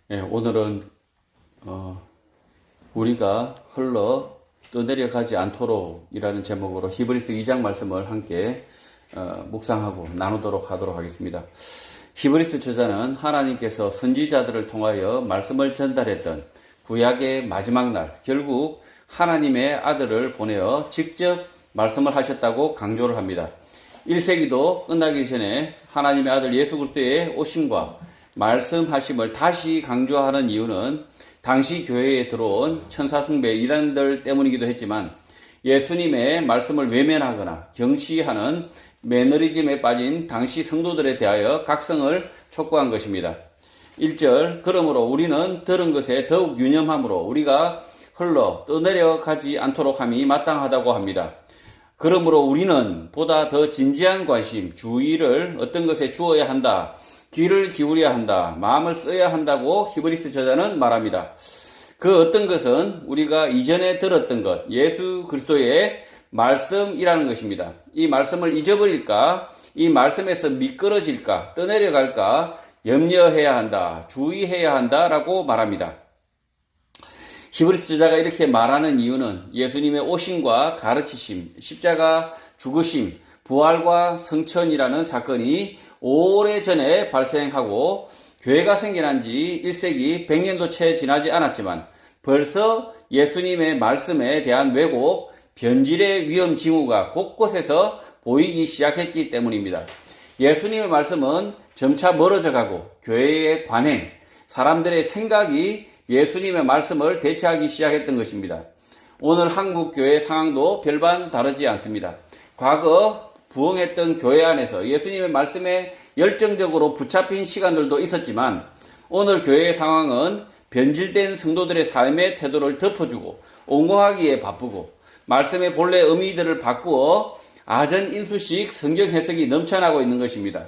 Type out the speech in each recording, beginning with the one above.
오늘은 우리가 흘러 떠내려가지 않도록 이라는 제목으로 히브리서 2장 말씀을 함께 묵상하고 나누도록 하도록 하겠습니다. 히브리서 저자는 하나님께서 선지자들을 통하여 말씀을 전달했던 구약의 마지막 날, 결국 하나님의 아들을 보내어 직접 말씀을 하셨다고 강조를 합니다. 1세기도 끝나기 전에 하나님의 아들 예수 그리스도의 오심과 말씀하심을 다시 강조하는 이유는 당시 교회에 들어온 천사숭배 이단들 때문이기도 했지만, 예수님의 말씀을 외면하거나 경시하는 매너리즘에 빠진 당시 성도들에 대하여 각성을 촉구한 것입니다. 1절, 그러므로 우리는 들은 것에 더욱 유념함으로 우리가 흘러 떠내려가지 않도록 함이 마땅하다고 합니다. 그러므로 우리는 보다 더 진지한 관심, 주의를 어떤 것에 주어야 한다, 귀를 기울여야 한다, 마음을 써야 한다고 히브리서 저자는 말합니다. 그 어떤 것은 우리가 이전에 들었던 것, 예수 그리스도의 말씀이라는 것입니다. 이 말씀을 잊어버릴까, 이 말씀에서 미끄러질까, 떠내려갈까 염려해야 한다, 주의해야 한다라고 말합니다. 히브리서 저자가 이렇게 말하는 이유는 예수님의 오심과 가르치심, 십자가 죽으심, 부활과 성천이라는 사건이 오래전에 발생하고 교회가 생겨난 지 1세기 100년도 채 지나지 않았지만 벌써 예수님의 말씀에 대한 왜곡, 변질의 위험 징후가 곳곳에서 보이기 시작했기 때문입니다. 예수님의 말씀은 점차 멀어져 가고 교회의 관행, 사람들의 생각이 예수님의 말씀을 대체하기 시작했던 것입니다. 오늘 한국 교회 상황도 별반 다르지 않습니다. 과거 부흥했던 교회 안에서 예수님의 말씀에 열정적으로 붙잡힌 시간들도 있었지만, 오늘 교회의 상황은 변질된 성도들의 삶의 태도를 덮어주고 옹호하기에 바쁘고 말씀의 본래 의미들을 바꾸어 아전인수식 성경 해석이 넘쳐나고 있는 것입니다.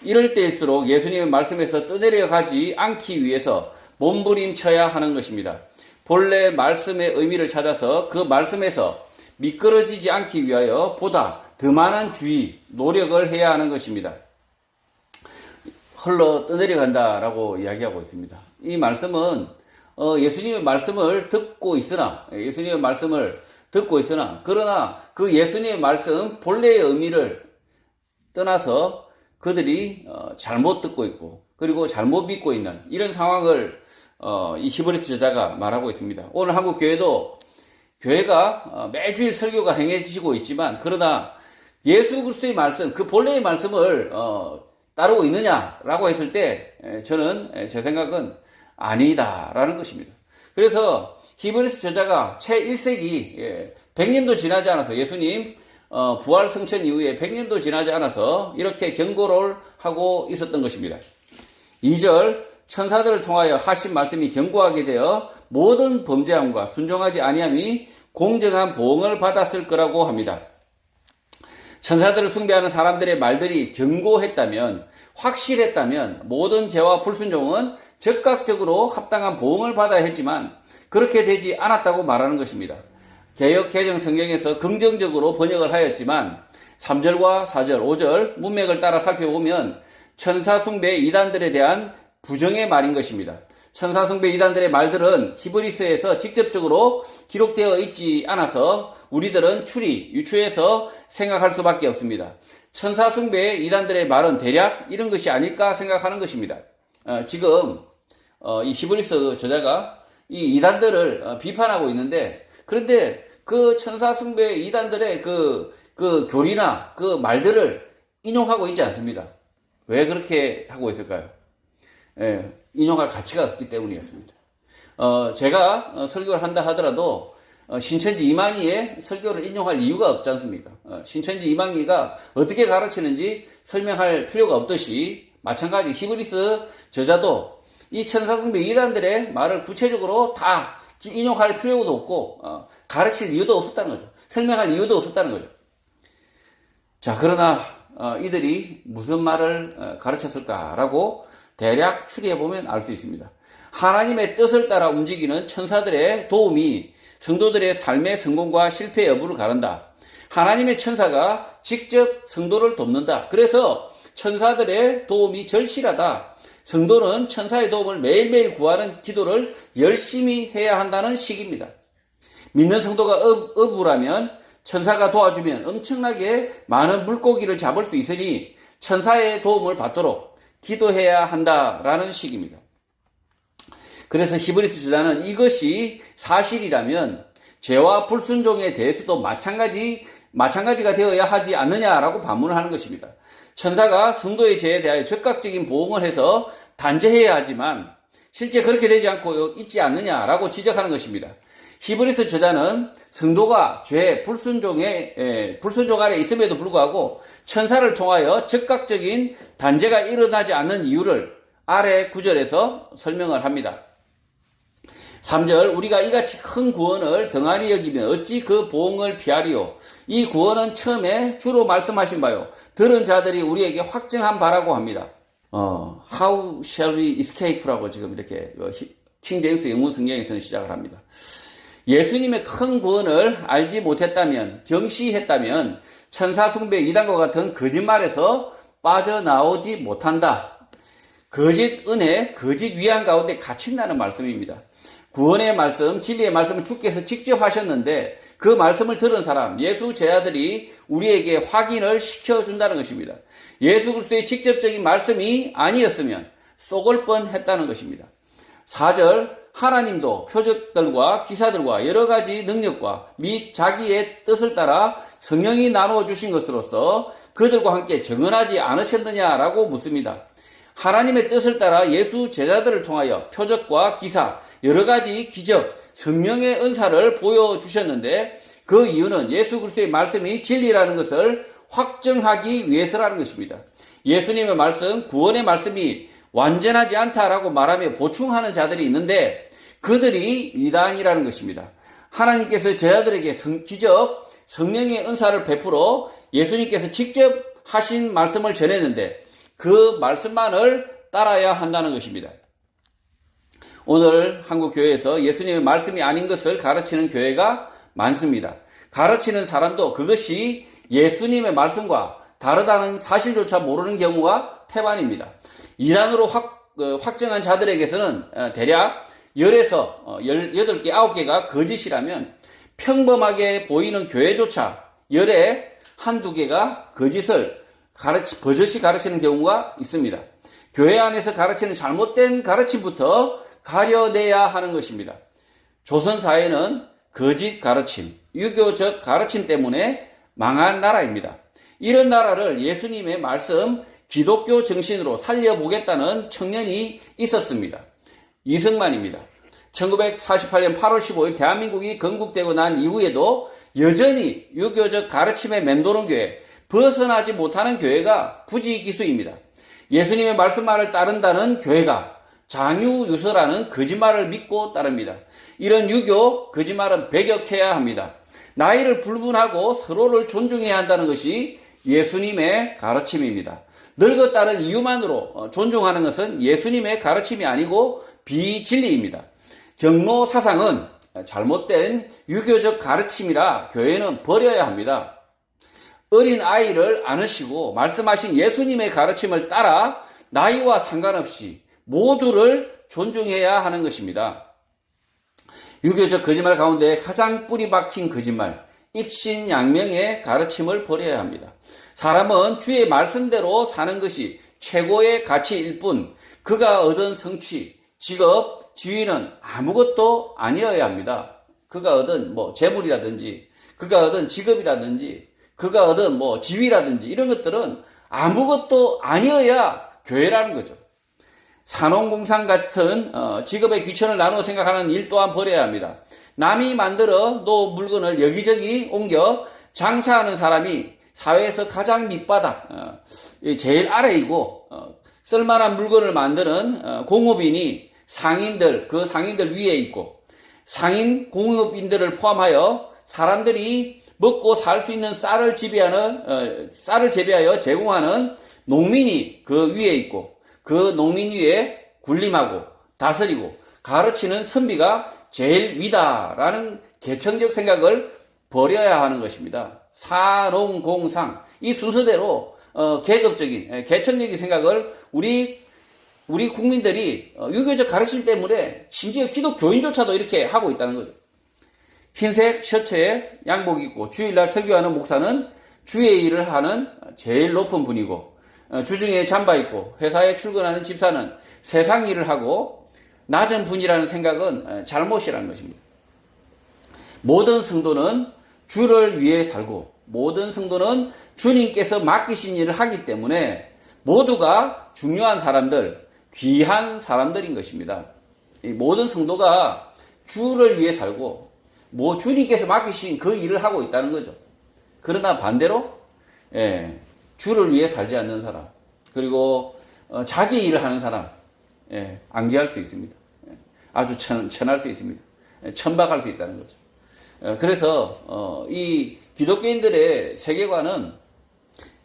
이럴 때일수록 예수님의 말씀에서 떠내려가지 않기 위해서 몸부림쳐야 하는 것입니다. 본래 말씀의 의미를 찾아서 그 말씀에서 미끄러지지 않기 위하여 보다 더 많은 주의, 노력을 해야 하는 것입니다. 흘러 떠내려간다라고 이야기하고 있습니다. 이 말씀은 예수님의 말씀을 듣고 있으나 그러나 그 예수님의 말씀 본래의 의미를 떠나서 그들이 잘못 듣고 있고 그리고 잘못 믿고 있는 이런 상황을 이 히브리서 저자가 말하고 있습니다. 오늘 한국 교회가 매주일 설교가 행해지고 있지만, 그러나 예수 그리스도의 말씀, 그 본래의 말씀을 따르고 있느냐라고 했을 때 저는 제 생각은 아니다라는 것입니다. 그래서 히브리서 저자가 채 1세기 100년도 지나지 않아서, 예수님 부활 성천 이후에 100년도 지나지 않아서 이렇게 경고를 하고 있었던 것입니다. 2절, 천사들을 통하여 하신 말씀이 경고하게 되어 모든 범죄함과 순종하지 아니함이 공정한 보응을 받았을 거라고 합니다. 천사들을 숭배하는 사람들의 말들이 견고했다면, 확실했다면 모든 죄와 불순종은 즉각적으로 합당한 보응을 받아야 했지만 그렇게 되지 않았다고 말하는 것입니다. 개역 개정 성경에서 긍정적으로 번역을 하였지만 3절과 4절, 5절 문맥을 따라 살펴보면 천사 숭배 이단들에 대한 부정의 말인 것입니다. 천사 숭배 이단들의 말들은 히브리서에서 직접적으로 기록되어 있지 않아서 우리들은 유추해서 생각할 수밖에 없습니다. 천사 숭배 이단들의 말은 대략 이런 것이 아닐까 생각하는 것입니다. 지금 이 히브리서 저자가 이 이단들을 비판하고 있는데, 그런데 그 천사 숭배 이단들의 그 교리나 그 말들을 인용하고 있지 않습니다. 왜 그렇게 하고 있을까요? 인용할 가치가 없기 때문이었습니다. 제가 설교를 한다 하더라도 신천지 이망희의 설교를 인용할 이유가 없지 않습니까? 신천지 이망희가 어떻게 가르치는지 설명할 필요가 없듯이, 마찬가지 히브리서 저자도 이 천사숭배 이단들의 말을 구체적으로 다 인용할 필요도 없고 가르칠 이유도 없었다는 거죠. 설명할 이유도 없었다는 거죠. 자, 그러나 이들이 무슨 말을 가르쳤을까라고 대략 추리해보면 알 수 있습니다. 하나님의 뜻을 따라 움직이는 천사들의 도움이 성도들의 삶의 성공과 실패 여부를 가른다. 하나님의 천사가 직접 성도를 돕는다. 그래서 천사들의 도움이 절실하다. 성도는 천사의 도움을 매일매일 구하는 기도를 열심히 해야 한다는 식입니다. 믿는 성도가 어부라면 천사가 도와주면 엄청나게 많은 물고기를 잡을 수 있으니 천사의 도움을 받도록 기도해야 한다라는 식입니다. 그래서 히브리서 저자는 이것이 사실이라면 죄와 불순종에 대해서도 마찬가지가 되어야 하지 않느냐라고 반문을 하는 것입니다. 천사가 성도의 죄에 대하여 적극적인 보응을 해서 단죄해야 하지만 실제 그렇게 되지 않고 있지 않느냐라고 지적하는 것입니다. 히브리서 저자는 성도가 죄, 불순종 아래 있음에도 불구하고 천사를 통하여 적극적인 단죄가 일어나지 않는 이유를 아래 9절에서 설명을 합니다. 3절, 우리가 이같이 큰 구원을 등한히 여기면 어찌 그 보응을 피하리요. 이 구원은 처음에 주로 말씀하신 바요, 들은 자들이 우리에게 확증한 바라고 합니다. How shall we escape라고 지금 이렇게 킹 제임스 영문 성경에서는 시작을 합니다. 예수님의 큰 구원을 알지 못했다면, 경시했다면 천사 숭배 이단과 같은 거짓말에서 빠져나오지 못한다. 거짓 은혜, 거짓 위안 가운데 갇힌다는 말씀입니다. 구원의 말씀, 진리의 말씀을 주께서 직접 하셨는데 그 말씀을 들은 사람, 예수 제자들이 우리에게 확인을 시켜준다는 것입니다. 예수 그리스도의 직접적인 말씀이 아니었으면 쏘글 뻔했다는 것입니다. 4절, 하나님도 표적들과 기사들과 여러 가지 능력과 및 자기의 뜻을 따라 성령이 나누어 주신 것으로서 그들과 함께 정언하지 않으셨느냐라고 묻습니다. 하나님의 뜻을 따라 예수 제자들을 통하여 표적과 기사, 여러 가지 기적, 성령의 은사를 보여주셨는데 그 이유는 예수 그리스도의 말씀이 진리라는 것을 확정하기 위해서라는 것입니다. 예수님의 말씀, 구원의 말씀이 완전하지 않다라고 말하며 보충하는 자들이 있는데 그들이 이단이라는 것입니다. 하나님께서 제자들에게 기적, 성령의 은사를 베풀어 예수님께서 직접 하신 말씀을 전했는데 그 말씀만을 따라야 한다는 것입니다. 오늘 한국 교회에서 예수님의 말씀이 아닌 것을 가르치는 교회가 많습니다. 가르치는 사람도 그것이 예수님의 말씀과 다르다는 사실조차 모르는 경우가 태반입니다. 이단으로 확정한 자들에게서는 대략 10에서 8개, 9개가 거짓이라면 평범하게 보이는 교회조차 10에 한두 개가 거짓을 버젓이 가르치는 경우가 있습니다. 교회 안에서 가르치는 잘못된 가르침부터 가려내야 하는 것입니다. 조선사회는 거짓 가르침, 유교적 가르침 때문에 망한 나라입니다. 이런 나라를 예수님의 말씀, 기독교 정신으로 살려보겠다는 청년이 있었습니다. 이승만입니다. 1948년 8월 15일 대한민국이 건국되고 난 이후에도 여전히 유교적 가르침에 맴도는 교회, 벗어나지 못하는 교회가 부지기수입니다. 예수님의 말씀만을 따른다는 교회가 장유유서라는 거짓말을 믿고 따릅니다. 이런 유교 거짓말은 배격해야 합니다. 나이를 불문하고 서로를 존중해야 한다는 것이 예수님의 가르침입니다. 늙었다는 이유만으로 존중하는 것은 예수님의 가르침이 아니고 비진리입니다. 경로 사상은 잘못된 유교적 가르침이라 교회는 버려야 합니다. 어린 아이를 안으시고 말씀하신 예수님의 가르침을 따라 나이와 상관없이 모두를 존중해야 하는 것입니다. 유교적 거짓말 가운데 가장 뿌리 박힌 거짓말, 입신양명의 가르침을 버려야 합니다. 사람은 주의 말씀대로 사는 것이 최고의 가치일 뿐 그가 얻은 성취, 직업, 지위는 아무것도 아니어야 합니다. 그가 얻은 재물이라든지 그가 얻은 직업이라든지 그가 얻은 지위라든지 이런 것들은 아무것도 아니어야 교회라는 거죠. 산업공상 같은 직업의 귀천을 나누어 생각하는 일 또한 버려야 합니다. 남이 만들어 놓은 물건을 여기저기 옮겨 장사하는 사람이 사회에서 가장 밑바닥, 제일 아래이고 쓸만한 물건을 만드는 공업인이 그 상인들 위에 있고 상인 공업인들을 포함하여 사람들이 먹고 살 수 있는 쌀을 재배하여 제공하는 농민이 그 위에 있고 그 농민 위에 군림하고 다스리고 가르치는 선비가 제일 위다라는 계층적 생각을 버려야 하는 것입니다. 사농공상 이 순서대로 계급적인 계층적인 생각을 우리 우리 국민들이 유교적 가르침 때문에 심지어 기독교인조차도 이렇게 하고 있다는 거죠. 흰색 셔츠에 양복 입고 주일날 설교하는 목사는 주의 일을 하는 제일 높은 분이고, 주중에 잠바 입고 회사에 출근하는 집사는 세상 일을 하고 낮은 분이라는 생각은 잘못이라는 것입니다. 모든 성도는 주를 위해 살고, 모든 성도는 주님께서 맡기신 일을 하기 때문에 모두가 중요한 사람들, 귀한 사람들인 것입니다. 이 모든 성도가 주를 위해 살고, 주님께서 맡기신 그 일을 하고 있다는 거죠. 그러나 반대로 주를 위해 살지 않는 사람, 그리고 자기 일을 하는 사람, 안기할 수 있습니다. 아주 천할 수 있습니다. 천박할 수 있다는 거죠. 그래서 이 기독교인들의 세계관은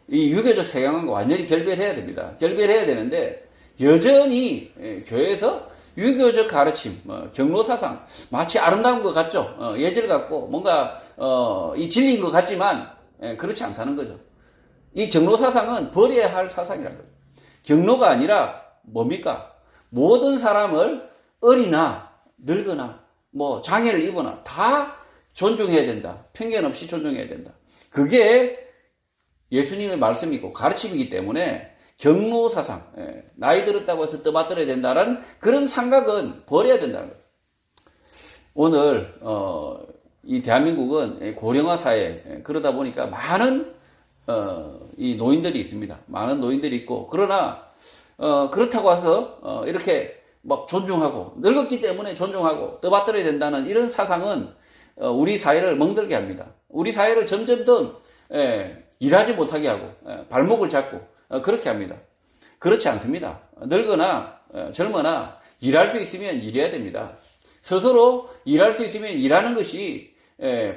이 유교적 세계관과 완전히 결별해야 됩니다. 결별해야 되는데, 여전히 교회에서 유교적 가르침, 경로사상, 마치 아름다운 것 같죠. 예절 같고 뭔가 이 진리인 것 같지만 그렇지 않다는 거죠. 이 경로사상은 버려야 할 사상이라는 거죠. 경로가 아니라 뭡니까? 모든 사람을 어리나 늙거나 장애를 입거나 다 존중해야 된다. 편견 없이 존중해야 된다. 그게 예수님의 말씀이고 가르침이기 때문에 경로사상, 나이 들었다고 해서 떠받들어야 된다는 그런 생각은 버려야 된다는 거예요. 오늘 이 대한민국은 고령화 사회, 그러다 보니까 많은 이 노인들이 있습니다. 많은 노인들이 있고, 그러나 그렇다고 해서 이렇게 막 존중하고, 늙었기 때문에 존중하고 떠받들어야 된다는 이런 사상은 우리 사회를 멍들게 합니다. 우리 사회를 점점 더 일하지 못하게 하고 발목을 잡고 그렇게 합니다. 그렇지 않습니다. 늙거나 젊거나 일할 수 있으면 일해야 됩니다. 스스로 일할 수 있으면 일하는 것이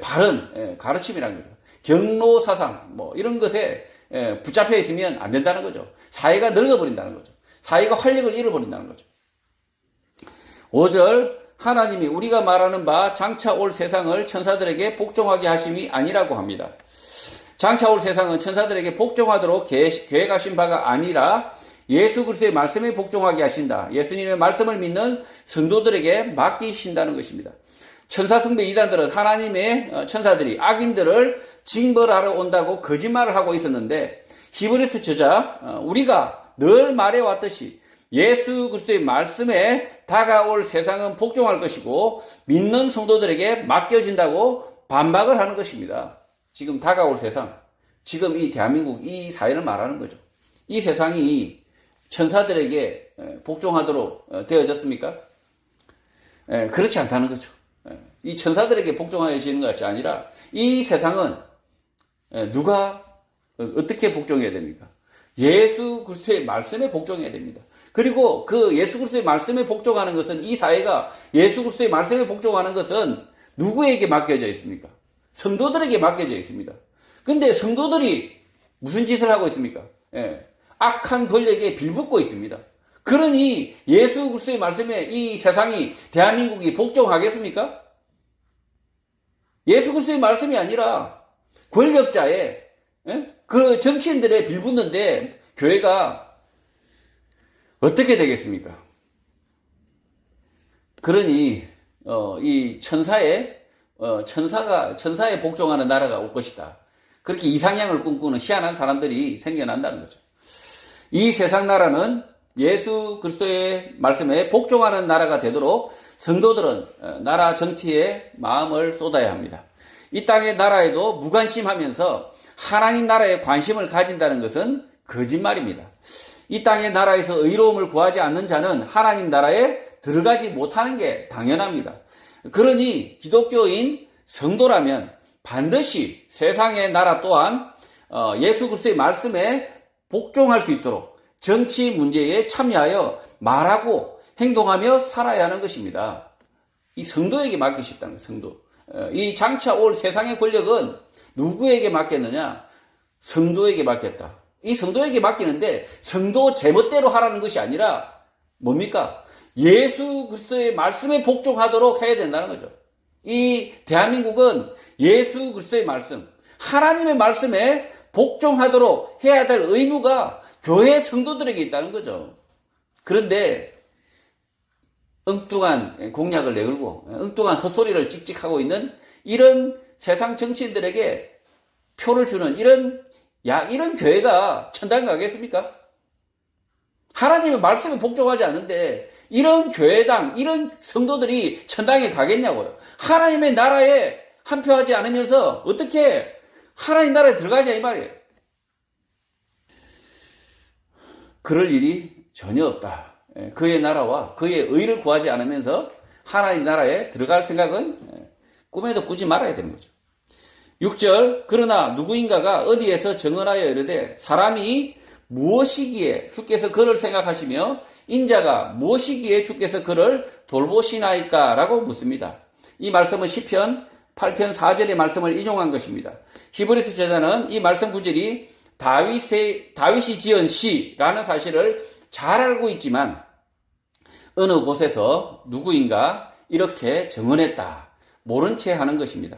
바른 가르침이라는 거죠. 경로사상 이런 것에 붙잡혀 있으면 안 된다는 거죠. 사회가 늙어버린다는 거죠. 사회가 활력을 잃어버린다는 거죠. 5절, 하나님이 우리가 말하는 바 장차 올 세상을 천사들에게 복종하게 하심이 아니라고 합니다. 장차 올 세상은 천사들에게 복종하도록 계획하신 바가 아니라 예수 그리스도의 말씀에 복종하게 하신다. 예수님의 말씀을 믿는 성도들에게 맡기신다는 것입니다. 천사숭배 이단들은 하나님의 천사들이 악인들을 징벌하러 온다고 거짓말을 하고 있었는데, 히브리서 저자 우리가 늘 말해왔듯이 예수 그리스도의 말씀에 다가올 세상은 복종할 것이고 믿는 성도들에게 맡겨진다고 반박을 하는 것입니다. 지금 다가올 세상, 지금 이 대한민국 이 사회를 말하는 거죠. 이 세상이 천사들에게 복종하도록 되어졌습니까? 그렇지 않다는 거죠. 이 천사들에게 복종하여지는 것이 아니라 이 세상은 누가 어떻게 복종해야 됩니까? 예수 그리스도의 말씀에 복종해야 됩니다. 그리고 그 예수 그리스도의 말씀에 복종하는 것은, 이 사회가 예수 그리스도의 말씀에 복종하는 것은 누구에게 맡겨져 있습니까? 성도들에게 맡겨져 있습니다. 근데 성도들이 무슨 짓을 하고 있습니까? 악한 권력에 빌붙고 있습니다. 그러니 예수 그리스도의 말씀에 이 세상이, 대한민국이 복종하겠습니까? 예수 그리스도의 말씀이 아니라 권력자의 그 정치인들의 빌붙는데 교회가 어떻게 되겠습니까? 그러니 이 천사에 복종하는 나라가 올 것이다. 그렇게 이상향을 꿈꾸는 희한한 사람들이 생겨난다는 거죠. 이 세상 나라는 예수 그리스도의 말씀에 복종하는 나라가 되도록 성도들은 나라 정치에 마음을 쏟아야 합니다. 이 땅의 나라에도 무관심하면서 하나님 나라에 관심을 가진다는 것은 거짓말입니다. 이 땅의 나라에서 의로움을 구하지 않는 자는 하나님 나라에 들어가지 못하는 게 당연합니다. 그러니 기독교인 성도라면 반드시 세상의 나라 또한 예수 그리스도의 말씀에 복종할 수 있도록 정치 문제에 참여하여 말하고 행동하며 살아야 하는 것입니다. 이 성도에게 맡기셨다는 거예요. 성도. 이 장차 올 세상의 권력은 누구에게 맡겼느냐? 성도에게 맡겼다. 이 성도에게 맡기는데 성도 제멋대로 하라는 것이 아니라 뭡니까? 예수 그리스도의 말씀에 복종하도록 해야 된다는 거죠. 이 대한민국은 예수 그리스도의 말씀, 하나님의 말씀에 복종하도록 해야 될 의무가 교회 성도들에게 있다는 거죠. 그런데 엉뚱한 공약을 내걸고 엉뚱한 헛소리를 찍찍하고 있는 이런 세상 정치인들에게 표를 주는 이런 교회가 천당 가겠습니까? 하나님의 말씀에 복종하지 않는데 이런 교회당, 이런 성도들이 천당에 가겠냐고요. 하나님의 나라에 한 표 하지 않으면서 어떻게 하나님 나라에 들어가냐 이 말이에요. 그럴 일이 전혀 없다. 그의 나라와 그의 의를 구하지 않으면서 하나님 나라에 들어갈 생각은 꿈에도 꾸지 말아야 되는 거죠. 6절 그러나 누구인가가 어디에서 증언하여 이르되 사람이 무엇이기에 주께서 그를 생각하시며 인자가 무엇이기에 주께서 그를 돌보시나이까 라고 묻습니다. 이 말씀은 시편 8편 4절의 말씀을 인용한 것입니다. 히브리서 저자는 이 말씀 구절이 다윗이 지은 시라는 사실을 잘 알고 있지만 어느 곳에서 누구인가 이렇게 증언했다. 모른 채 하는 것입니다.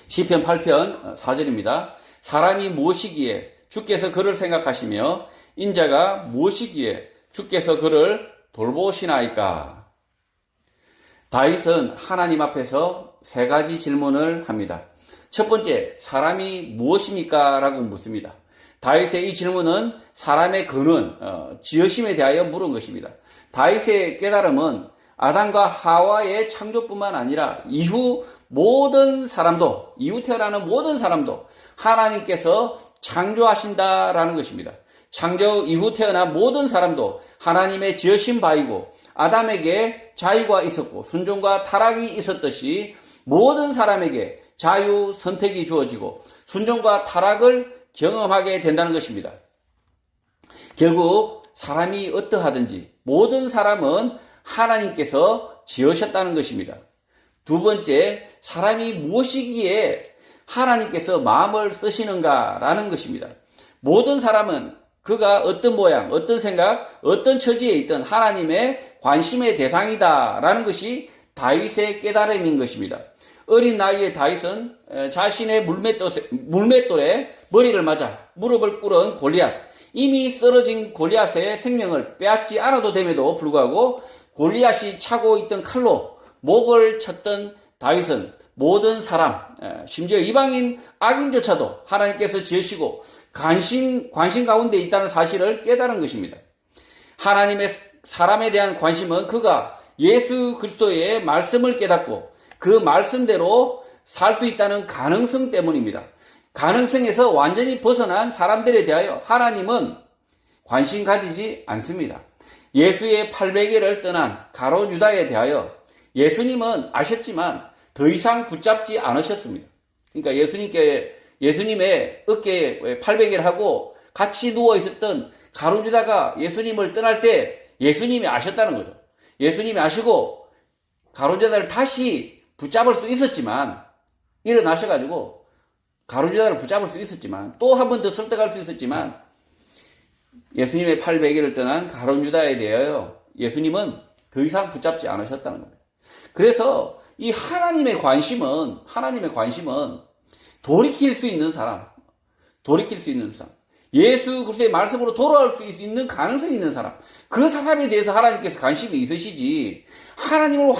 시편 8편 4절입니다. 사람이 무엇이기에 주께서 그를 생각하시며 인자가 무엇이기에 주께서 그를 돌보시나이까. 다윗은 하나님 앞에서 세 가지 질문을 합니다. 첫 번째, 사람이 무엇입니까? 라고 묻습니다. 다윗의 이 질문은 사람의 근원, 지으심에 대하여 물은 것입니다. 다윗의 깨달음은 아담과 하와의 창조뿐만 아니라 이후 태어나는 모든 사람도 하나님께서 창조하신다라는 것입니다. 창조 이후 태어난 모든 사람도 하나님의 지으신 바이고 아담에게 자유가 있었고 순종과 타락이 있었듯이 모든 사람에게 자유 선택이 주어지고 순종과 타락을 경험하게 된다는 것입니다. 결국 사람이 어떠하든지 모든 사람은 하나님께서 지으셨다는 것입니다. 두 번째, 사람이 무엇이기에 하나님께서 마음을 쓰시는가라는 것입니다. 모든 사람은 그가 어떤 모양, 어떤 생각, 어떤 처지에 있든 하나님의 관심의 대상이다라는 것이 다윗의 깨달음인 것입니다. 어린 나이에 다윗은 자신의 물맷돌에 머리를 맞아 무릎을 꿇은 골리앗, 이미 쓰러진 골리앗의 생명을 빼앗지 않아도 됨에도 불구하고 골리앗이 차고 있던 칼로 목을 쳤던 다윗은 모든 사람, 심지어 이방인 악인조차도 하나님께서 지으시고 관심 가운데 있다는 사실을 깨달은 것입니다. 하나님의 사람에 대한 관심은 그가 예수 그리스도의 말씀을 깨닫고 그 말씀대로 살 수 있다는 가능성 때문입니다. 가능성에서 완전히 벗어난 사람들에 대하여 하나님은 관심 가지지 않습니다. 예수의 800일을 떠난 가룟 유다에 대하여 예수님은 아셨지만 더 이상 붙잡지 않으셨습니다. 그러니까 예수님의 어깨에 800일 하고 같이 누워 있었던 가룟 유다가 예수님을 떠날 때 예수님이 아셨다는 거죠. 예수님이 아시고 가룟 유다를 다시 붙잡을 수 있었지만 일어나셔가지고 가룟 유다를 붙잡을 수 있었지만 또 한 번 더 설득할 수 있었지만 예수님의 800일을 떠난 가룟 유다에 대하여 예수님은 더 이상 붙잡지 않으셨다는 겁니다. 그래서 이 하나님의 관심은 돌이킬 수 있는 사람, 예수 그리스도의 말씀으로 돌아올 수 있는 가능성이 있는 사람, 그 사람에 대해서 하나님께서 관심이 있으시지 하나님을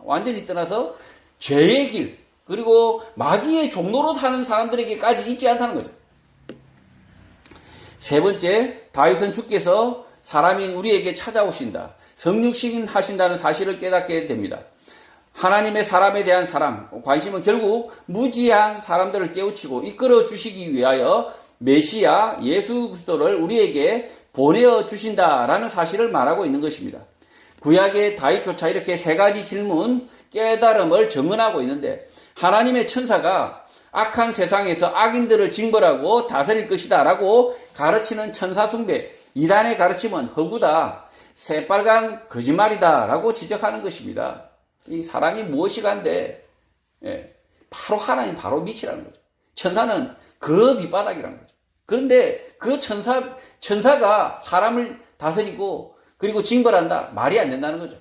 완전히 떠나서 죄의 길 그리고 마귀의 종로로 타는 사람들에게까지 있지 않다는 거죠. 세 번째, 다윗은 주께서 사람인 우리에게 찾아오신다, 성육신 하신다는 사실을 깨닫게 됩니다. 하나님의 사람에 대한 관심은 결국 무지한 사람들을 깨우치고 이끌어 주시기 위하여 메시아 예수 그리스도를 우리에게 보내어 주신다라는 사실을 말하고 있는 것입니다. 구약의 다윗조차 이렇게 세 가지 질문, 깨달음을 증언하고 있는데 하나님의 천사가 악한 세상에서 악인들을 징벌하고 다스릴 것이다 라고 가르치는 천사 숭배, 이단의 가르침은 허구다, 새빨간 거짓말이다 라고 지적하는 것입니다. 이 사람이 무엇이 간데 바로 하나님, 바로 밑이라는 거죠. 천사는 그 밑바닥이라는 거죠. 그런데 그 천사가 사람을 다스리고 그리고 징벌한다, 말이 안 된다는 거죠.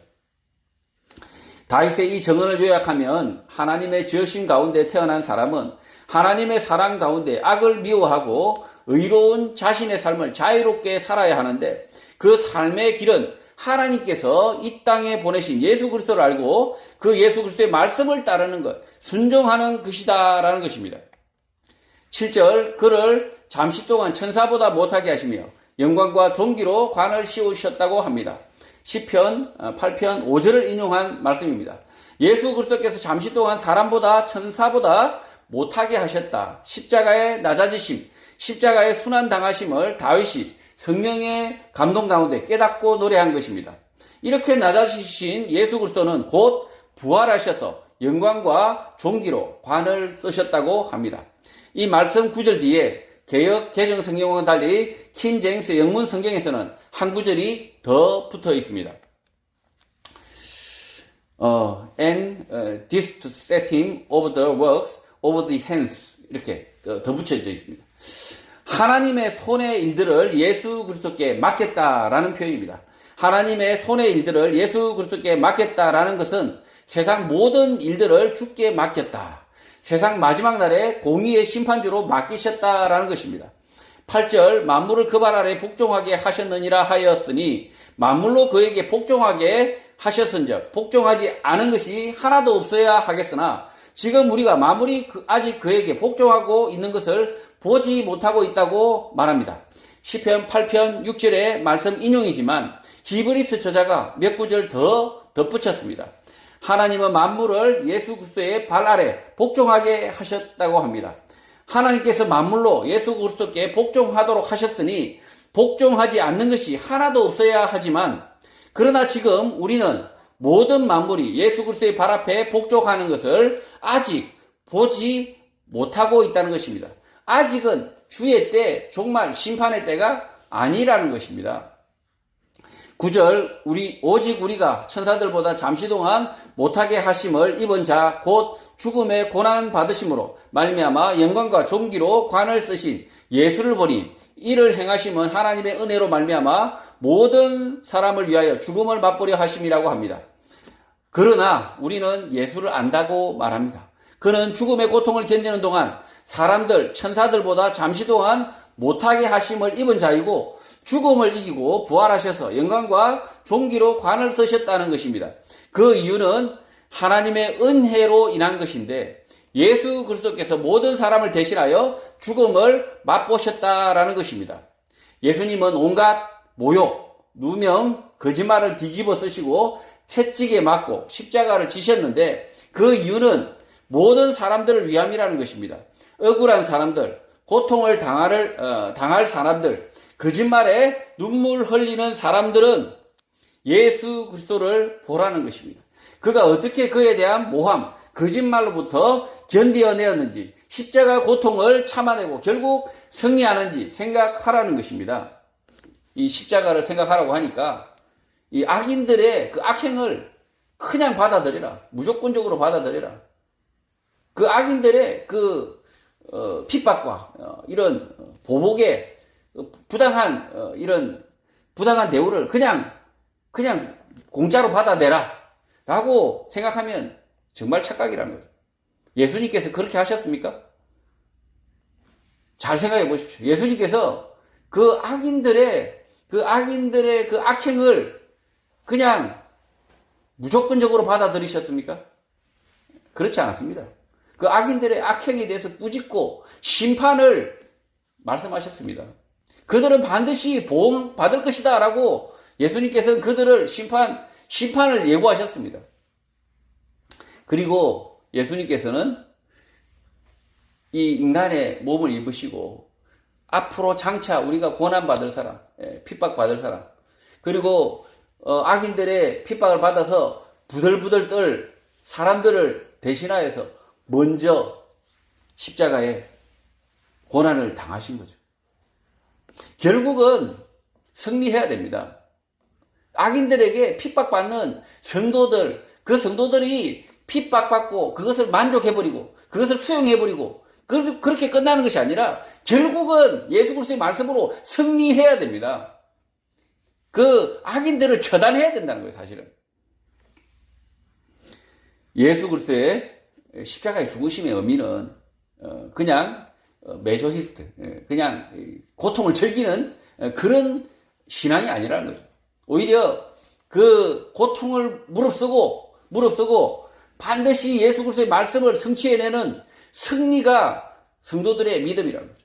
다윗의 이 증언을 요약하면 하나님의 지으심 가운데 태어난 사람은 하나님의 사랑 가운데 악을 미워하고 의로운 자신의 삶을 자유롭게 살아야 하는데 그 삶의 길은 하나님께서 이 땅에 보내신 예수 그리스도를 알고 그 예수 그리스도의 말씀을 따르는 것, 순종하는 것이다라는 것입니다. 7절, 그를 잠시 동안 천사보다 못하게 하시며 영광과 존귀로 관을 씌우셨다고 합니다. 시편 8편 5절을 인용한 말씀입니다. 예수 그리스도께서 잠시 동안 사람보다 천사보다 못하게 하셨다. 십자가의 낮아지심, 십자가의 순환당하심을 다윗이 성령의 감동 가운데 깨닫고 노래한 것입니다. 이렇게 낮아지신 예수 그리스도는 곧 부활하셔서 영광과 존귀로 관을 쓰셨다고 합니다. 이 말씀 9절 뒤에 개역 개정 성경과는 달리 킹 제임스 영문 성경에서는 한 구절이 더 붙어 있습니다. And this to set him over the works of the hands, 이렇게 더 붙여져 있습니다. 하나님의 손의 일들을 예수 그리스도께 맡겼다라는 표현입니다. 하나님의 손의 일들을 예수 그리스도께 맡겼다라는 것은 세상 모든 일들을 주께 맡겼다. 세상 마지막 날에 공의의 심판주로 맡기셨다라는 것입니다. 8절, 만물을 그 발 아래 복종하게 하셨느니라 하였으니 만물로 그에게 복종하게 하셨은즉 복종하지 않은 것이 하나도 없어야 하겠으나 지금 우리가 만물이 아직 그에게 복종하고 있는 것을 보지 못하고 있다고 말합니다. 시편 8편 6절의 말씀 인용이지만 히브리서 저자가 몇 구절 더 덧붙였습니다. 하나님은 만물을 예수 그리스도의 발 아래 복종하게 하셨다고 합니다. 하나님께서 만물로 예수 그리스도께 복종하도록 하셨으니 복종하지 않는 것이 하나도 없어야 하지만 그러나 지금 우리는 모든 만물이 예수 그리스도의 발 앞에 복종하는 것을 아직 보지 못하고 있다는 것입니다. 아직은 주의 때, 종말 심판의 때가 아니라는 것입니다. 9절, 오직 우리가 천사들보다 잠시 동안 못하게 하심을 입은 자 곧 죽음의 고난 받으심으로 말미암아 영광과 존귀로 관을 쓰신 예수를 보니 이를 행하심은 하나님의 은혜로 말미암아 모든 사람을 위하여 죽음을 맛보려 하심이라고 합니다. 그러나 우리는 예수를 안다고 말합니다. 그는 죽음의 고통을 견디는 동안 사람들, 천사들보다 잠시 동안 못하게 하심을 입은 자이고 죽음을 이기고 부활하셔서 영광과 존귀로 관을 쓰셨다는 것입니다. 그 이유는 하나님의 은혜로 인한 것인데 예수 그리스도께서 모든 사람을 대신하여 죽음을 맛보셨다라는 것입니다. 예수님은 온갖 모욕, 누명, 거짓말을 뒤집어 쓰시고 채찍에 맞고 십자가를 지셨는데 그 이유는 모든 사람들을 위함이라는 것입니다. 억울한 사람들, 고통을 당할 사람들, 거짓말에 눈물 흘리는 사람들은 예수 그리스도를 보라는 것입니다. 그가 어떻게 그에 대한 모함, 거짓말로부터 견디어내었는지, 십자가 고통을 참아내고 결국 승리하는지 생각하라는 것입니다. 이 십자가를 생각하라고 하니까 이 악인들의 그 악행을 그냥 받아들여라. 무조건적으로 받아들여라. 그 악인들의 그 핍박과 이런 보복의 부당한 이런 부당한 대우를 그냥 공짜로 받아내라 라고 생각하면 정말 착각이라는 거죠. 예수님께서 그렇게 하셨습니까? 잘 생각해 보십시오. 예수님께서 그 악인들의 그 악행을 그냥 무조건적으로 받아들이셨습니까? 그렇지 않았습니다. 그 악인들의 악행에 대해서 꾸짖고 심판을 말씀하셨습니다. 그들은 반드시 보응 받을 것이다 라고 예수님께서는 그들을 심판을 예고하셨습니다. 그리고 예수님께서는 이 인간의 몸을 입으시고 앞으로 장차 우리가 고난받을 사람, 핍박받을 사람, 그리고 악인들의 핍박을 받아서 부들부들 떨 사람들을 대신하여서 먼저 십자가에 고난을 당하신 거죠. 결국은 승리해야 됩니다. 악인들에게 핍박받는 성도들, 그 성도들이 핍박받고 그것을 만족해버리고 그것을 수용해버리고 그렇게 끝나는 것이 아니라 결국은 예수 그리스도의 말씀으로 승리해야 됩니다. 그 악인들을 처단해야 된다는 거예요, 사실은. 예수 그리스도의 십자가의 죽으심의 의미는 그냥 메조히스트, 그냥 고통을 즐기는 그런 신앙이 아니라는 거죠. 오히려 그 고통을 무릅쓰고 반드시 예수 그리스도의 말씀을 성취해내는 승리가 성도들의 믿음이라는 거죠.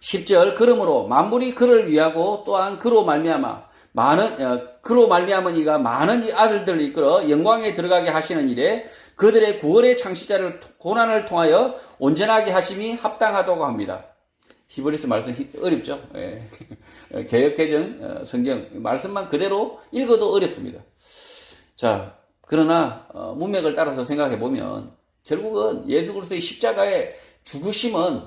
10절, 그러므로 만물이 그를 위하고 또한 그로 말미암아 이가 많은 이 아들들을 이끌어 영광에 들어가게 하시는 일에 그들의 구원의 창시자를 고난을 통하여 온전하게 하심이 합당하다고 합니다. 히브리서 말씀 어렵죠. 예. 개역개정 성경 말씀만 그대로 읽어도 어렵습니다. 자, 그러나 문맥을 따라서 생각해 보면 결국은 예수 그리스도의 십자가의 죽으심은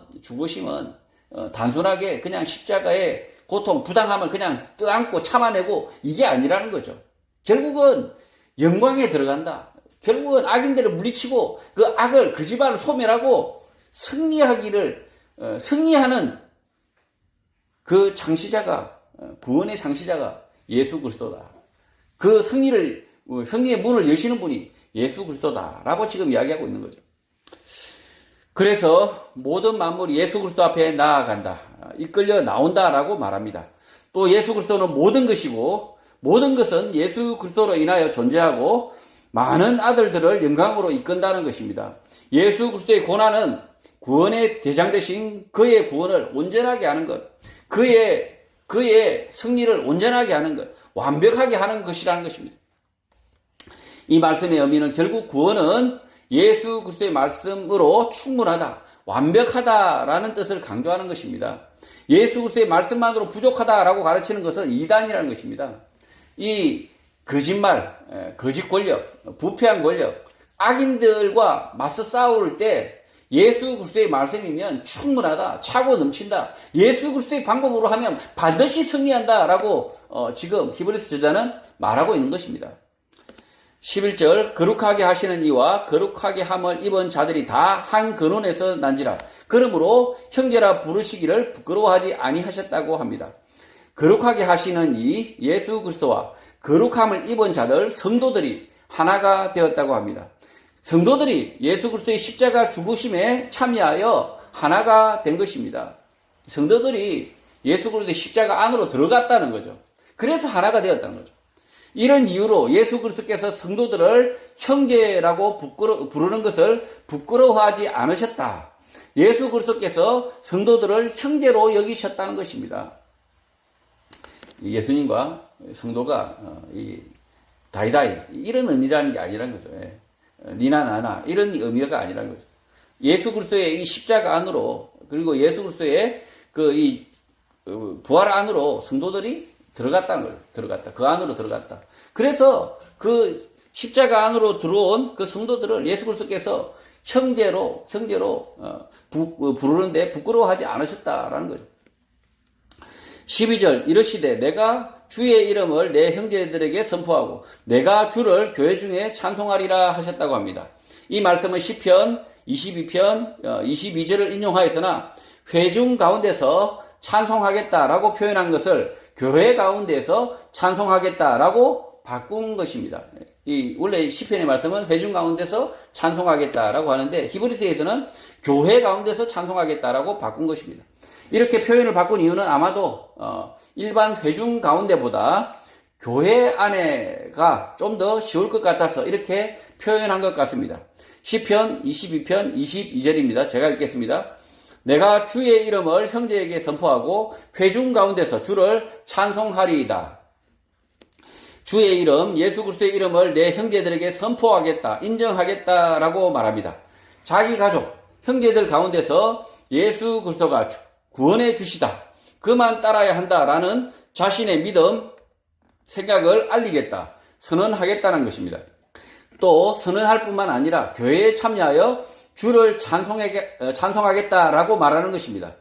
단순하게 그냥 십자가의 고통, 부당함을 그냥 떠안고 참아내고 이게 아니라는 거죠. 결국은 영광에 들어간다. 결국은 악인들을 물리치고 그 악을, 그 집안을 소멸하고 승리하는 그 창시자가, 구원의 창시자가 예수 그리스도다. 그 승리의 문을 여시는 분이 예수 그리스도다라고 지금 이야기하고 있는 거죠. 그래서 모든 만물이 예수 그리스도 앞에 나아간다. 이끌려 나온다라고 말합니다. 또 예수 그리스도는 모든 것이고 모든 것은 예수 그리스도로 인하여 존재하고 많은 아들들을 영광으로 이끈다는 것입니다. 예수 그리스도의 고난은 구원의 대장 되신 그의 구원을 온전하게 하는 것, 그의 승리를 온전하게 하는 것, 완벽하게 하는 것이라는 것입니다. 이 말씀의 의미는 결국 구원은 예수 그리스도의 말씀으로 충분하다, 완벽하다라는 뜻을 강조하는 것입니다. 예수 그리스도의 말씀만으로 부족하다라고 가르치는 것은 이단이라는 것입니다. 이 거짓말, 거짓 권력, 부패한 권력, 악인들과 맞서 싸울 때 예수 그리스도의 말씀이면 충분하다, 차고 넘친다, 예수 그리스도의 방법으로 하면 반드시 승리한다라고 지금 히브리서 저자는 말하고 있는 것입니다. 11절, 거룩하게 하시는 이와 거룩하게 함을 입은 자들이 다 한 근원에서 난지라. 그러므로 형제라 부르시기를 부끄러워하지 아니하셨다고 합니다. 거룩하게 하시는 이 예수 그리스도와 거룩함을 입은 자들, 성도들이 하나가 되었다고 합니다. 성도들이 예수 그리스도의 십자가 죽으심에 참여하여 하나가 된 것입니다. 성도들이 예수 그리스도의 십자가 안으로 들어갔다는 거죠. 그래서 하나가 되었다는 거죠. 이런 이유로 예수 그리스도께서 성도들을 형제라고 부르는 것을 부끄러워하지 않으셨다. 예수 그리스도께서 성도들을 형제로 여기셨다는 것입니다. 예수님과 성도가 다이다이 이런 의미라는 게 아니라는 거죠. 니나 나나 이런 의미가 아니라는 거죠. 예수 그리스도의 이 십자가 안으로, 그리고 예수 그리스도의 이 부활 안으로 성도들이 들어갔다는 거예요. 그 안으로 들어갔다. 그래서 그 십자가 안으로 들어온 그 성도들을 예수 그리스도께서 형제로 부르는데 부끄러워하지 않으셨다라는 거죠. 12절, 이르시되 내가 주의 이름을 내 형제들에게 선포하고 내가 주를 교회 중에 찬송하리라 하셨다고 합니다. 이 말씀은 시편 22편 22절을 인용하였으나 회중 가운데서 찬송하겠다라고 표현한 것을 교회 가운데서 찬송하겠다라고 바꾼 것입니다. 원래 시편의 말씀은 회중 가운데서 찬송하겠다라고 하는데 히브리서에서는 교회 가운데서 찬송하겠다라고 바꾼 것입니다. 이렇게 표현을 바꾼 이유는 아마도 일반 회중 가운데보다 교회 안에가 좀 더 쉬울 것 같아서 이렇게 표현한 것 같습니다. 시편 22편 22절입니다. 제가 읽겠습니다. 내가 주의 이름을 형제에게 선포하고 회중 가운데서 주를 찬송하리이다. 주의 이름, 예수 그리스도의 이름을 내 형제들에게 선포하겠다, 인정하겠다라고 말합니다. 자기 가족, 형제들 가운데서 예수 그리스도가 구원해 주시다, 그만 따라야 한다라는 자신의 믿음, 생각을 알리겠다, 선언하겠다는 것입니다. 또 선언할 뿐만 아니라 교회에 참여하여 주를 찬송하겠다라고 말하는 것입니다.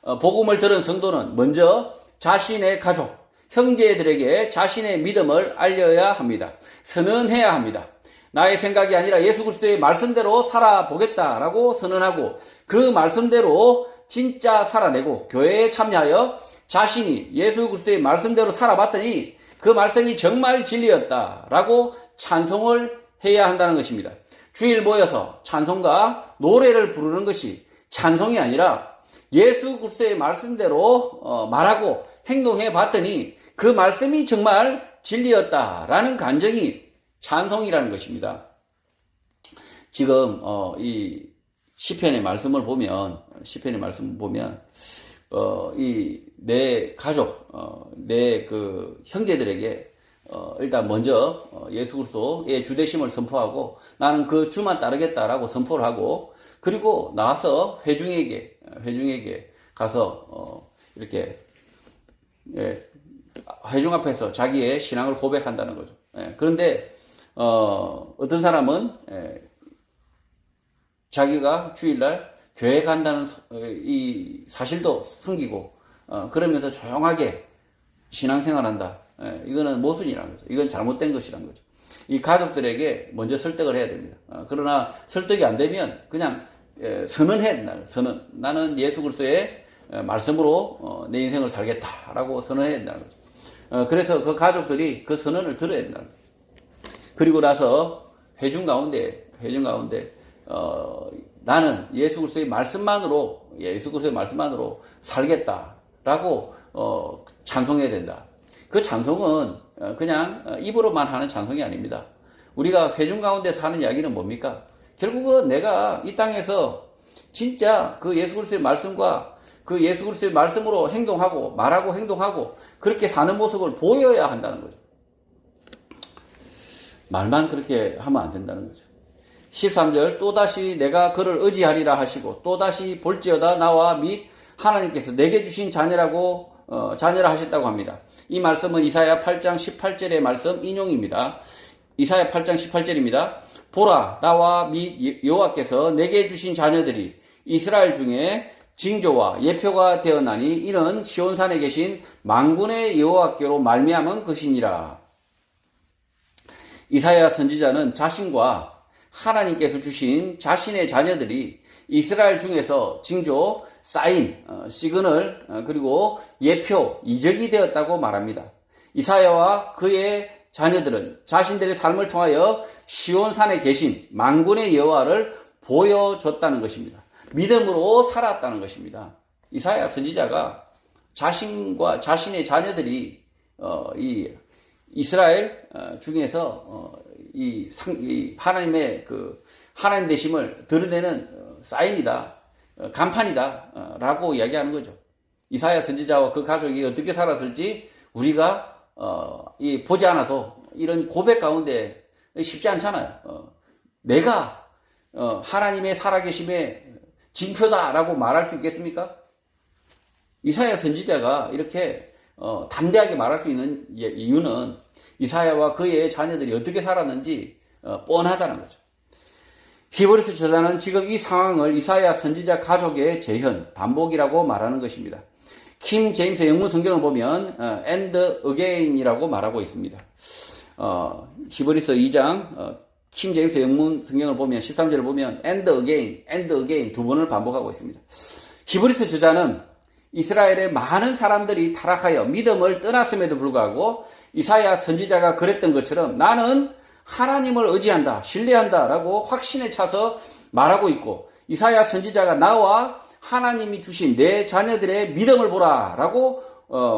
복음을 들은 성도는 먼저 자신의 가족, 형제들에게 자신의 믿음을 알려야 합니다. 선언해야 합니다. 나의 생각이 아니라 예수 그리스도의 말씀대로 살아보겠다라고 선언하고 그 말씀대로 진짜 살아내고 교회에 참여하여 자신이 예수 그리스도의 말씀대로 살아봤더니 그 말씀이 정말 진리였다라고 찬송을 해야 한다는 것입니다. 주일 모여서 찬송과 노래를 부르는 것이 찬송이 아니라 예수 그리스도의 말씀대로 말하고 행동해 봤더니 그 말씀이 정말 진리였다라는 감정이 찬송이라는 것입니다. 지금 이 시편의 말씀을 보면 이 내 가족, 내 그 형제들에게 일단 먼저 예수 그리스도의 주되심을 선포하고 나는 그 주만 따르겠다라고 선포를 하고, 그리고 나와서 회중에게 가서 이렇게 회중 앞에서 자기의 신앙을 고백한다는 거죠. 그런데 어떤 사람은 자기가 주일날 교회 간다는 이 사실도 숨기고 그러면서 조용하게 신앙생활한다. 이거는 모순이라는 거죠. 이건 잘못된 것이라는 거죠. 이 가족들에게 먼저 설득을 해야 됩니다. 그러나 설득이 안 되면 그냥 선언해야 된다. 선언. 나는 예수 그리스도의 말씀으로 내 인생을 살겠다라고 선언해야 된다는 거죠. 그래서 그 가족들이 그 선언을 들어야 된다는 거죠. 그리고 나서 회중 가운데 나는 예수 그리스도의 말씀만으로 살겠다라고 찬송해야 된다. 그 찬송은 그냥 입으로만 하는 찬송이 아닙니다. 우리가 회중 가운데서 하는 이야기는 뭡니까? 결국은 내가 이 땅에서 진짜 그 예수 그리스도의 말씀과 그 예수 그리스도의 말씀으로 행동하고 말하고 행동하고 그렇게 사는 모습을 보여야 한다는 거죠. 말만 그렇게 하면 안 된다는 거죠. 13절, 또다시 내가 그를 의지하리라 하시고 또다시 볼지어다 나와 및 하나님께서 내게 주신 자녀라 하셨다고 합니다. 이 말씀은 이사야 8장 18절의 말씀 인용입니다. 이사야 8장 18절입니다. 보라, 나와 및 여호와께서 내게 주신 자녀들이 이스라엘 중에 징조와 예표가 되었나니 이는 시온산에 계신 만군의 여호와께로 말미암은 것이니라. 이사야 선지자는 자신과 하나님께서 주신 자신의 자녀들이 이스라엘 중에서 징조, 사인, 시그널, 그리고 예표, 이적이 되었다고 말합니다. 이사야와 그의 자녀들은 자신들의 삶을 통하여 시온산에 계신 만군의 여호와를 보여줬다는 것입니다. 믿음으로 살았다는 것입니다. 이사야 선지자가 자신과 자신의 자녀들이 이 이스라엘 중에서 이 하나님의 그 하나님 되심을 드러내는 사인이다, 간판이다 라고 이야기하는 거죠. 이사야 선지자와 그 가족이 어떻게 살았을지 우리가 보지 않아도 이런 고백 가운데 쉽지 않잖아요. 내가 하나님의 살아계심의 징표다라고 말할 수 있겠습니까? 이사야 선지자가 이렇게 담대하게 말할 수 있는 이유는 이사야와 그의 자녀들이 어떻게 살았는지 뻔하다는 거죠. 히브리서 저자는 지금 이 상황을 이사야 선지자 가족의 재현, 반복이라고 말하는 것입니다. 킴 제임스 영문 성경을 보면 and again이라고 말하고 있습니다. 히브리서 2장 킴 제임스 영문 성경을 보면 13절을 보면 and again 두 번을 반복하고 있습니다. 히브리서 저자는 이스라엘의 많은 사람들이 타락하여 믿음을 떠났음에도 불구하고 이사야 선지자가 그랬던 것처럼 나는 하나님을 의지한다, 신뢰한다 라고 확신에 차서 말하고 있고, 이사야 선지자가 나와 하나님이 주신 내 자녀들의 믿음을 보라 라고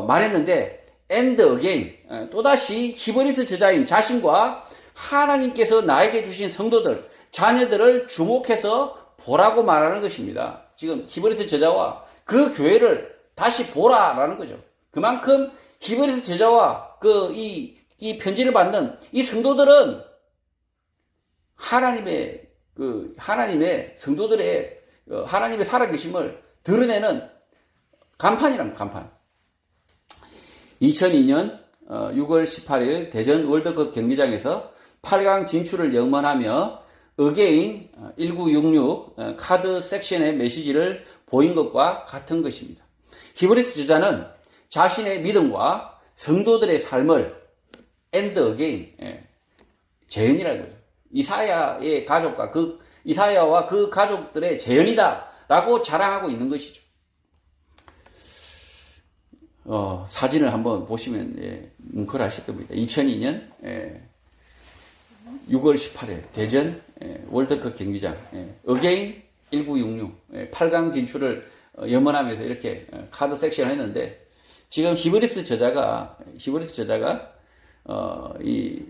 말했는데 and again, 또다시 히브리서 저자인 자신과 하나님께서 나에게 주신 성도들, 자녀들을 주목해서 보라고 말하는 것입니다. 지금 히브리서 저자와 그 교회를 다시 보라라는 거죠. 그만큼 히브리서 저자와 이 편지를 받는 이 성도들은 하나님의 성도들의 하나님의 살아계심을 드러내는 간판이랍니다. 간판. 2002년 6월 18일 대전 월드컵 경기장에서 8강 진출을 염원하며 어게인 1966 카드 섹션의 메시지를 보인 것과 같은 것입니다. 히브리서 저자는 자신의 믿음과 성도들의 삶을 and again 재현이라는 거죠. 이사야의 가족과 이사야와 그 가족들의 재현이다라고 자랑하고 있는 것이죠. 사진을 한번 보시면 뭉클하실 겁니다. 2002년 6월 18일 대전 월드컵 경기장 again 1966 8강 진출을 염원하면서 이렇게 카드 섹션을 했는데, 지금 히브리스 저자가 이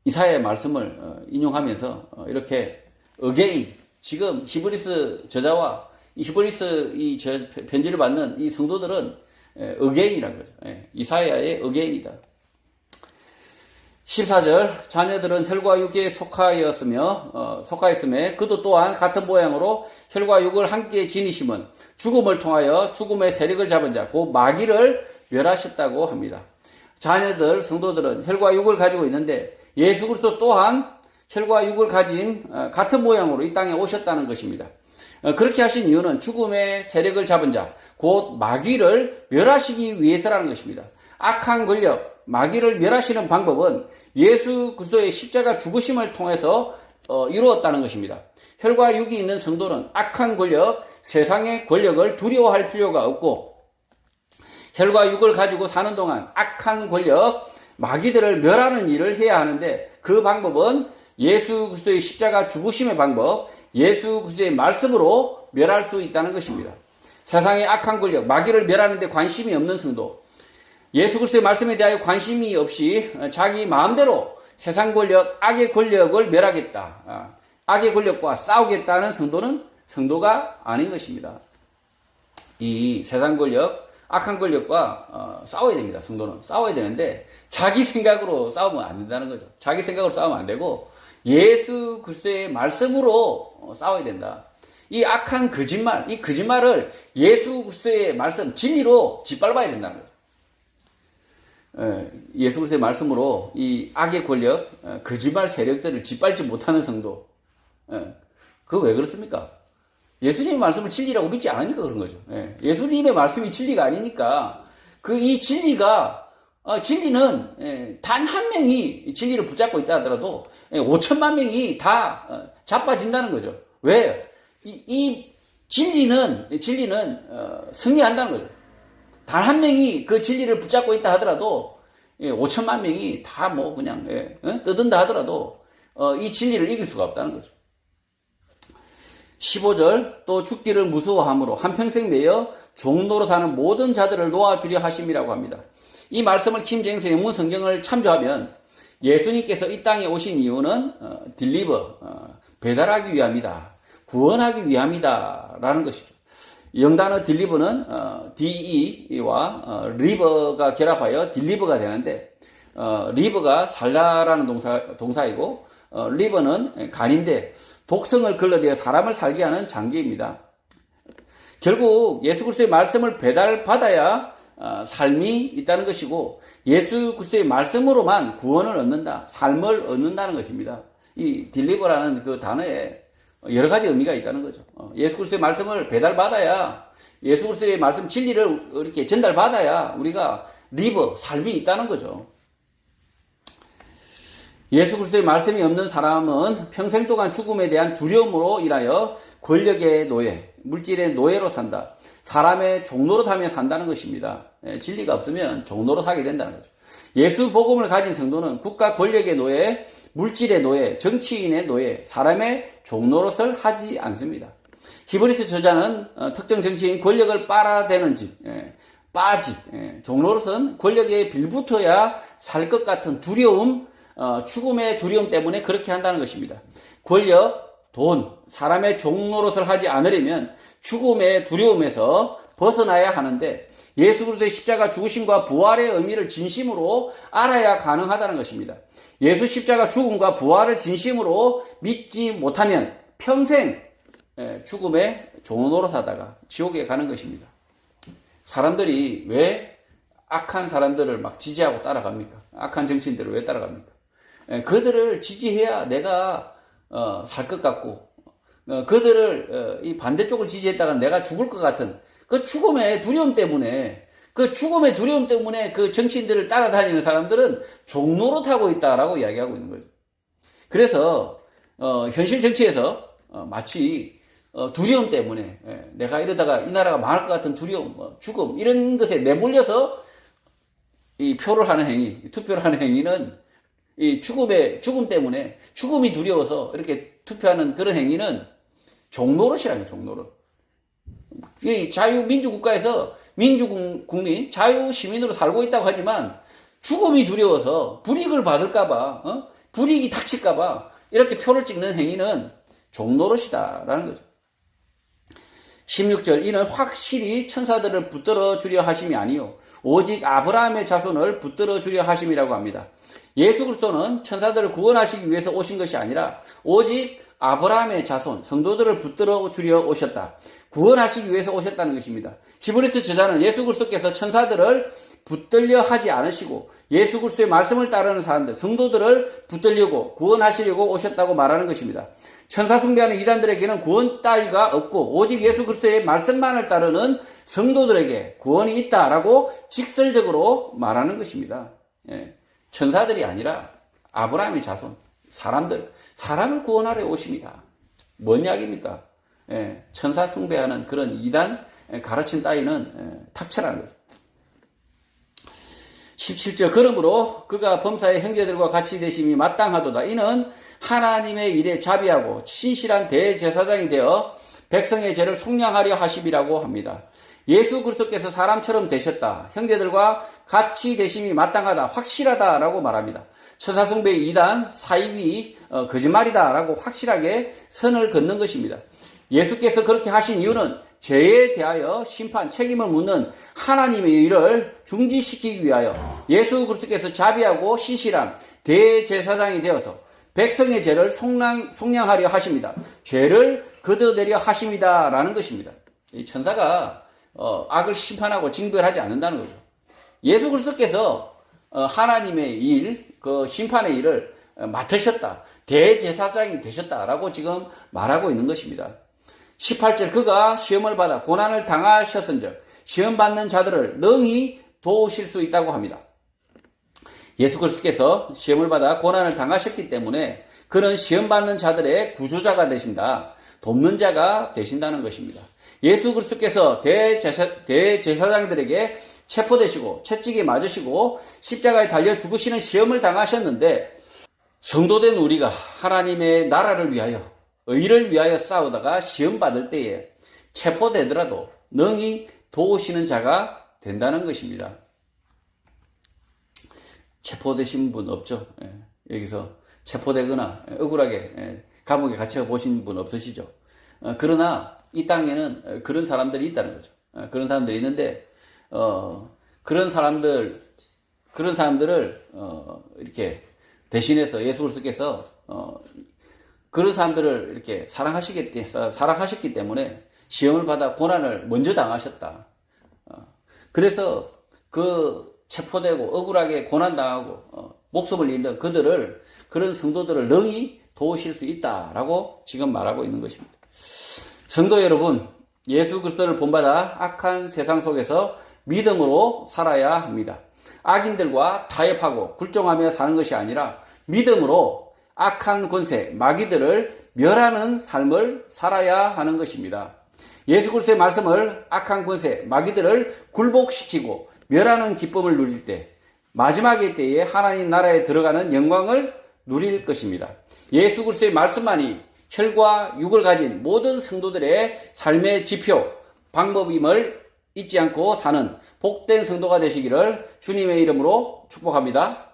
이사야의 말씀을 인용하면서 이렇게 again, 지금 히브리스 저자와 히브리스 편지를 받는 이 성도들은 again이라는 거죠. 이사야의 again이다. 14절, 자녀들은 혈과 육에 속하였음에 그도 또한 같은 모양으로 혈과 육을 함께 지니심은 죽음을 통하여 죽음의 세력을 잡은 자, 곧 마귀를 멸하셨다고 합니다. 자녀들, 성도들은 혈과 육을 가지고 있는데 예수 그리스도 또한 혈과 육을 가진 같은 모양으로 이 땅에 오셨다는 것입니다. 그렇게 하신 이유는 죽음의 세력을 잡은 자, 곧 마귀를 멸하시기 위해서라는 것입니다. 악한 권력, 마귀를 멸하시는 방법은 예수 그리스도의 십자가 죽으심을 통해서 이루었다는 것입니다. 혈과 육이 있는 성도는 악한 권력, 세상의 권력을 두려워할 필요가 없고, 혈과 육을 가지고 사는 동안 악한 권력, 마귀들을 멸하는 일을 해야 하는데, 그 방법은 예수 그리스도의 십자가 죽으심의 방법, 예수 그리스도의 말씀으로 멸할 수 있다는 것입니다. 세상의 악한 권력, 마귀를 멸하는 데 관심이 없는 성도, 예수 그리스도의 말씀에 대하여 관심이 없이 자기 마음대로 세상 권력, 악의 권력을 멸하겠다, 악의 권력과 싸우겠다는 성도는 성도가 아닌 것입니다. 이 세상 권력, 악한 권력과 싸워야 됩니다. 성도는 싸워야 되는데 자기 생각으로 싸우면 안 된다는 거죠. 자기 생각으로 싸우면 안 되고 예수 그리스도의 말씀으로 싸워야 된다. 이 악한 거짓말, 이 거짓말을 예수 그리스도의 말씀, 진리로 짓밟아야 된다는 거죠. 예수 그리스도의 말씀으로 이 악의 권력, 거짓말 세력들을 짓밟지 못하는 성도, 그거 왜 그렇습니까? 예수님의 말씀을 진리라고 믿지 않으니까 그런 거죠. 예수님의 말씀이 진리가 아니니까 이 진리가 진리는 단 한 명이 진리를 붙잡고 있다 하더라도 5천만 명이 다 자빠진다는 거죠. 왜? 이 진리는 승리한다는 거죠. 단 한 명이 그 진리를 붙잡고 있다 하더라도 5천만 명이 다 뭐 그냥 떠든다 하더라도 이 진리를 이길 수가 없다는 거죠. 15절, 또 죽기를 무서워함으로 한평생 매여 종노릇하는 모든 자들을 놓아주려 하심이라고 합니다. 이 말씀을 킹제임스 영문 성경을 참조하면 예수님께서 이 땅에 오신 이유는 딜리버, 배달하기 위함이다, 구원하기 위함이다 라는 것이죠. 영단어 딜리버는 DE와 리버가 결합하여 딜리버가 되는데, 리버가 살다라는 동사이고 리버는 간인데 독성을 걸러내어 사람을 살게 하는 장기입니다. 결국 예수 그리스도의 말씀을 배달받아야 삶이 있다는 것이고, 예수 그리스도의 말씀으로만 구원을 얻는다, 삶을 얻는다는 것입니다. 이 딜리버라는 그 단어에 여러 가지 의미가 있다는 거죠. 예수 그리스도의 말씀을 배달받아야, 예수 그리스도의 말씀 진리를 이렇게 전달받아야 우리가 리버, 삶이 있다는 거죠. 예수 그리스도의 말씀이 없는 사람은 평생 동안 죽음에 대한 두려움으로 인하여 권력의 노예, 물질의 노예로 산다. 사람의 종노릇하며 산다는 것입니다. 진리가 없으면 종노릇하게 된다는 거죠. 예수 복음을 가진 성도는 국가 권력의 노예, 물질의 노예, 정치인의 노예, 사람의 종노릇을 하지 않습니다. 히브리스 저자는 특정 정치인 권력을 빨아대는 집, 종노릇은 권력에 빌붙어야 살 것 같은 두려움, 죽음의 두려움 때문에 그렇게 한다는 것입니다. 권력, 돈, 사람의 종노릇을 하지 않으려면 죽음의 두려움에서 벗어나야 하는데, 예수 그리스도의 십자가 죽으심과 부활의 의미를 진심으로 알아야 가능하다는 것입니다. 예수 십자가 죽음과 부활을 진심으로 믿지 못하면 평생 죽음의 종노릇하다가 지옥에 가는 것입니다. 사람들이 왜 악한 사람들을 막 지지하고 따라갑니까? 악한 정치인들을 왜 따라갑니까? 그들을 지지해야 내가 살 것 같고, 그들을 이 반대쪽을 지지했다가 내가 죽을 것 같은 그 죽음의 두려움 때문에, 그 정치인들을 따라다니는 사람들은 종노릇하고 있다라고 이야기하고 있는 거죠. 그래서 현실 정치에서 마치 두려움 때문에, 내가 이러다가 이 나라가 망할 것 같은 두려움, 죽음, 이런 것에 내몰려서 이 표를 하는 행위, 투표를 하는 행위는, 이 죽음 때문에, 죽음이 두려워서 이렇게 투표하는 그런 행위는 종노릇이라는 종노릇. 자유민주국가에서 민주국민, 자유시민으로 살고 있다고 하지만 죽음이 두려워서 불이익을 받을까봐, 불이익이 닥칠까봐 이렇게 표를 찍는 행위는 종노릇이다라는 거죠. 16절, 이는 확실히 천사들을 붙들어 주려 하심이 아니요 오직 아브라함의 자손을 붙들어 주려 하심이라고 합니다. 예수 그리스도는 천사들을 구원하시기 위해서 오신 것이 아니라 오직 아브라함의 자손, 성도들을 붙들어 주려 오셨다. 구원하시기 위해서 오셨다는 것입니다. 히브리서 저자는 예수 그리스도께서 천사들을 붙들려 하지 않으시고 예수 그리스도의 말씀을 따르는 사람들, 성도들을 붙들려고 구원하시려고 오셨다고 말하는 것입니다. 천사 숭배하는 이단들에게는 구원 따위가 없고 오직 예수 그리스도의 말씀만을 따르는 성도들에게 구원이 있다라고 직설적으로 말하는 것입니다. 천사들이 아니라 아브라함의 자손, 사람을 구원하려 오십니다. 뭔 이야기입니까? 천사 숭배하는 그런 이단 가르침 따위는 탁철하는 거죠. 17절, 그러므로 그가 범사의 형제들과 같이 되심이 마땅하도다. 이는 하나님의 일에 자비하고 신실한 대제사장이 되어 백성의 죄를 속량하려 하심이라고 합니다. 예수 그리스도께서 사람처럼 되셨다. 형제들과 같이 되심이 마땅하다, 확실하다라고 말합니다. 천사 숭배의 이단, 사이비, 거짓말이다라고 확실하게 선을 긋는 것입니다. 예수께서 그렇게 하신 이유는 죄에 대하여 심판, 책임을 묻는 하나님의 일을 중지시키기 위하여 예수 그리스도께서 자비하고 신실한 대제사장이 되어서 백성의 죄를 속량하려 하십니다. 죄를 걷어내려 하십니다라는 것입니다. 이 천사가 악을 심판하고 징벌하지 않는다는 거죠. 예수 그리스도께서 하나님의 일, 그 심판의 일을 맡으셨다. 대제사장이 되셨다라고 지금 말하고 있는 것입니다. 18절, 그가 시험을 받아 고난을 당하셨은즉 시험 받는 자들을 능히 도우실 수 있다고 합니다. 예수 그리스도께서 시험을 받아 고난을 당하셨기 때문에 그는 시험 받는 자들의 구조자가 되신다, 돕는 자가 되신다는 것입니다. 예수 그리스도께서 대제사장들에게 체포되시고 채찍에 맞으시고 십자가에 달려 죽으시는 시험을 당하셨는데 성도된 우리가 하나님의 나라를 위하여, 의를 위하여 싸우다가 시험 받을 때에 체포되더라도 능히 도우시는 자가 된다는 것입니다. 체포되신 분 없죠? 여기서 체포되거나 억울하게 감옥에 갇혀 보신 분 없으시죠? 그러나 이 땅에는 그런 사람들이 있다는 거죠. 그런 사람들이 있는데 그런 사람들을 이렇게 대신해서 예수 그리스도께서 그런 사람들을 이렇게 사랑하셨기 때문에 시험을 받아 고난을 먼저 당하셨다. 그래서 그 체포되고 억울하게 고난당하고 목숨을 잃는 그런 성도들을 능히 도우실 수 있다라고 지금 말하고 있는 것입니다. 성도 여러분, 예수 그리스도를 본받아 악한 세상 속에서 믿음으로 살아야 합니다. 악인들과 타협하고 굴종하며 사는 것이 아니라 믿음으로 악한 권세, 마귀들을 멸하는 삶을 살아야 하는 것입니다. 예수 그리스도의 말씀을 악한 권세, 마귀들을 굴복시키고 멸하는 기쁨을 누릴 때, 마지막의 때에 하나님 나라에 들어가는 영광을 누릴 것입니다. 예수 그리스도의 말씀만이 혈과 육을 가진 모든 성도들의 삶의 지표, 방법임을 잊지 않고 사는 복된 성도가 되시기를 주님의 이름으로 축복합니다.